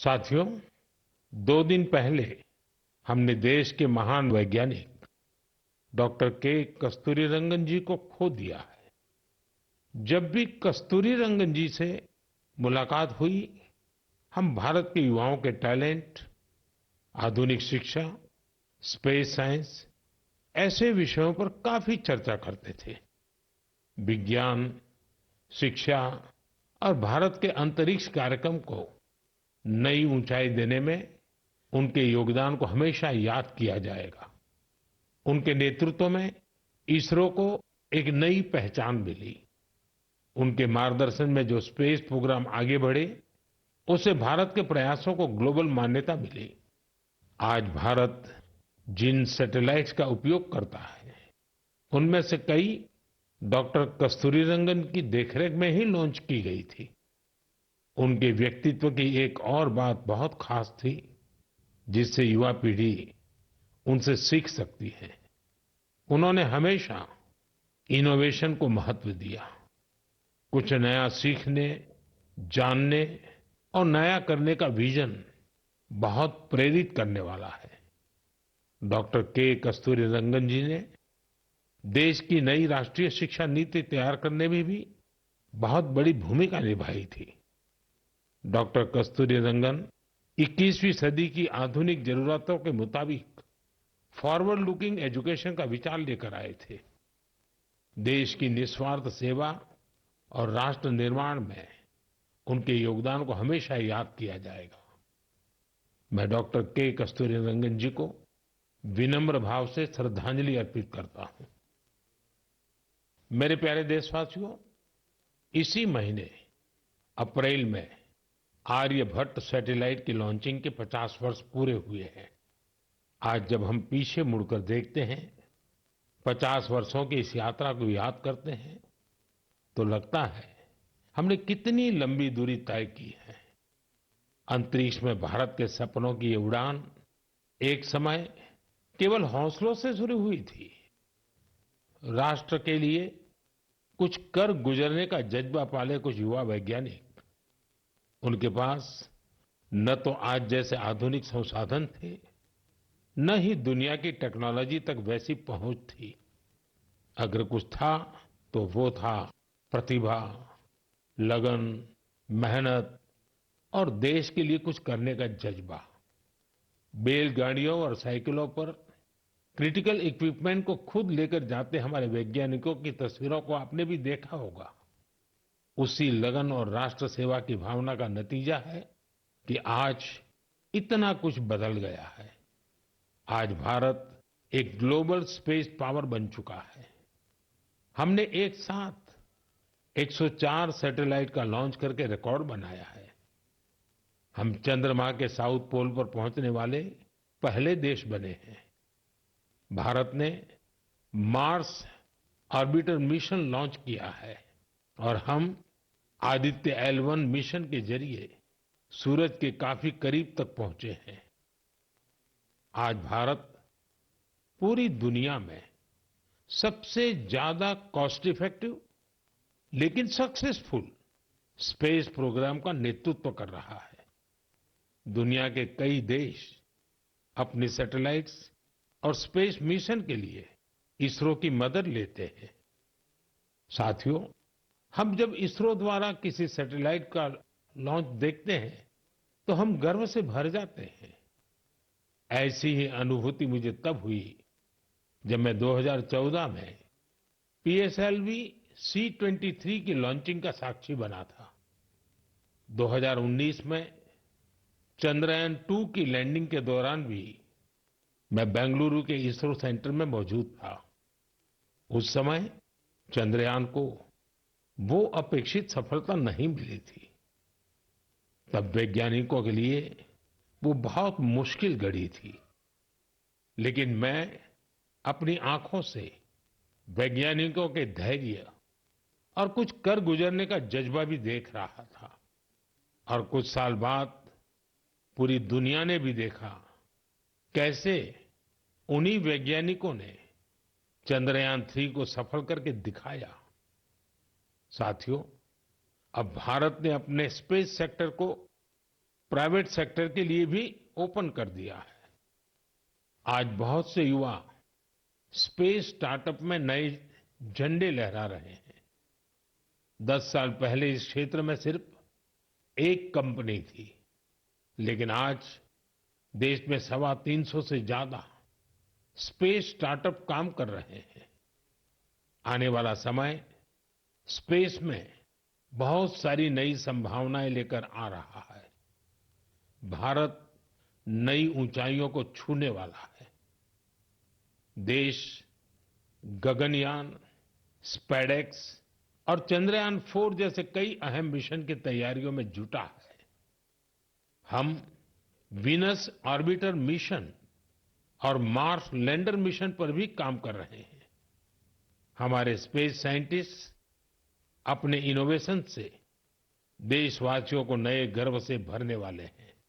साथियों, 2 दिन पहले हमने देश के महान वैज्ञानिक डॉक्टर के कस्तूरीरंगन जी को खो दिया है। जब भी कस्तूरीरंगन जी से मुलाकात हुई, हम भारत के युवाओं के टैलेंट, आधुनिक शिक्षा, स्पेस साइंस ऐसे विषयों पर काफी चर्चा करते थे। विज्ञान, शिक्षा और भारत के अंतरिक्ष कार्यक्रम को नई ऊंचाई देने में उनके योगदान को हमेशा याद किया जाएगा। उनके नेतृत्व में इसरो को एक नई पहचान मिली। उनके मार्गदर्शन में जो स्पेस प्रोग्राम आगे बढ़े, उससे भारत के प्रयासों को ग्लोबल मान्यता मिली। आज भारत जिन सैटेलाइट्स का उपयोग करता है, उनमें से कई डॉक्टर कस्तूरीरंगन की देखरेख में ही लॉन्च की गई थी। उनके व्यक्तित्व की एक और बात बहुत खास थी, जिससे युवा पीढ़ी उनसे सीख सकती है। उन्होंने हमेशा इनोवेशन को महत्व दिया। कुछ नया सीखने, जानने और नया करने का विजन बहुत प्रेरित करने वाला है। डॉक्टर के कस्तूरीरंगन जी ने देश की नई राष्ट्रीय शिक्षा नीति तैयार करने में भी बहुत बड़ी भूमिका निभाई थी। डॉक्टर कस्तूरीरंगन 21वीं सदी की आधुनिक जरूरतों के मुताबिक फॉरवर्ड लुकिंग एजुकेशन का विचार लेकर आए थे। देश की निस्वार्थ सेवा और राष्ट्र निर्माण में उनके योगदान को हमेशा याद किया जाएगा। मैं डॉक्टर के कस्तूरीरंगन जी को विनम्र भाव से श्रद्धांजलि अर्पित करता हूं। मेरे प्यारे देशवासियों, इसी महीने अप्रैल में आर्यभट्ट सैटेलाइट की लॉन्चिंग के 50 वर्ष पूरे हुए हैं। आज जब हम पीछे मुड़कर देखते हैं, 50 वर्षों की इस यात्रा को याद करते हैं, तो लगता है हमने कितनी लंबी दूरी तय की है। अंतरिक्ष में भारत के सपनों की ये उड़ान एक समय केवल हौसलों से शुरू हुई थी। राष्ट्र के लिए कुछ कर गुजरने का जज्बा पाले कुछ युवा वैज्ञानिक, उनके पास न तो आज जैसे आधुनिक संसाधन थे, न ही दुनिया की टेक्नोलॉजी तक वैसी पहुंच थी। अगर कुछ था तो वो था प्रतिभा, लगन, मेहनत और देश के लिए कुछ करने का जज्बा। बैलगाड़ियों और साइकिलों पर क्रिटिकल इक्विपमेंट को खुद लेकर जाते हमारे वैज्ञानिकों की तस्वीरों को आपने भी देखा होगा। उसी लगन और राष्ट्र सेवा की भावना का नतीजा है कि आज इतना कुछ बदल गया है। आज भारत एक ग्लोबल स्पेस पावर बन चुका है। हमने एक साथ 104 सैटेलाइट का लॉन्च करके रिकॉर्ड बनाया है। हम चंद्रमा के साउथ पोल पर पहुंचने वाले पहले देश बने हैं। भारत ने मार्स ऑर्बिटर मिशन लॉन्च किया है और हम आदित्य L1 मिशन के जरिए सूरज के काफी करीब तक पहुंचे हैं। आज भारत पूरी दुनिया में सबसे ज्यादा कॉस्ट इफेक्टिव लेकिन सक्सेसफुल स्पेस प्रोग्राम का नेतृत्व कर रहा है। दुनिया के कई देश अपनी सैटेलाइट्स और स्पेस मिशन के लिए इसरो की मदद लेते हैं। साथियों, हम जब इसरो द्वारा किसी सैटेलाइट का लॉन्च देखते हैं, तो हम गर्व से भर जाते हैं। ऐसी ही अनुभूति मुझे तब हुई जब मैं 2014 में पीएसएलवी C-23 की लॉन्चिंग का साक्षी बना था। 2019 में चंद्रयान-2 की लैंडिंग के दौरान भी मैं बेंगलुरु के इसरो सेंटर में मौजूद था। उस समय चंद्रयान को वो अपेक्षित सफलता नहीं मिली थी। तब वैज्ञानिकों के लिए वो बहुत मुश्किल घड़ी थी। लेकिन मैं अपनी आंखों से वैज्ञानिकों के धैर्य और कुछ कर गुजरने का जज्बा भी देख रहा था। और कुछ साल बाद पूरी दुनिया ने भी देखा कैसे उन्हीं वैज्ञानिकों ने चंद्रयान-3 को सफल करके दिखाया। साथियों, अब भारत ने अपने स्पेस सेक्टर को प्राइवेट सेक्टर के लिए भी ओपन कर दिया है। आज बहुत से युवा स्पेस स्टार्टअप में नए झंडे लहरा रहे हैं। 10 साल पहले इस क्षेत्र में सिर्फ एक कंपनी थी, लेकिन आज देश में 350 से ज्यादा स्पेस स्टार्टअप काम कर रहे हैं। आने वाला समय स्पेस में बहुत सारी नई संभावनाएं लेकर आ रहा है। भारत नई ऊंचाइयों को छूने वाला है। देश गगनयान, स्पेडेक्स और चंद्रयान-4 जैसे कई अहम मिशन की तैयारियों में जुटा है। हम वीनस ऑर्बिटर मिशन और मार्स लैंडर मिशन पर भी काम कर रहे हैं। हमारे स्पेस साइंटिस्ट्स अपने इनोवेशन से देशवासियों को नए गर्व से भरने वाले हैं।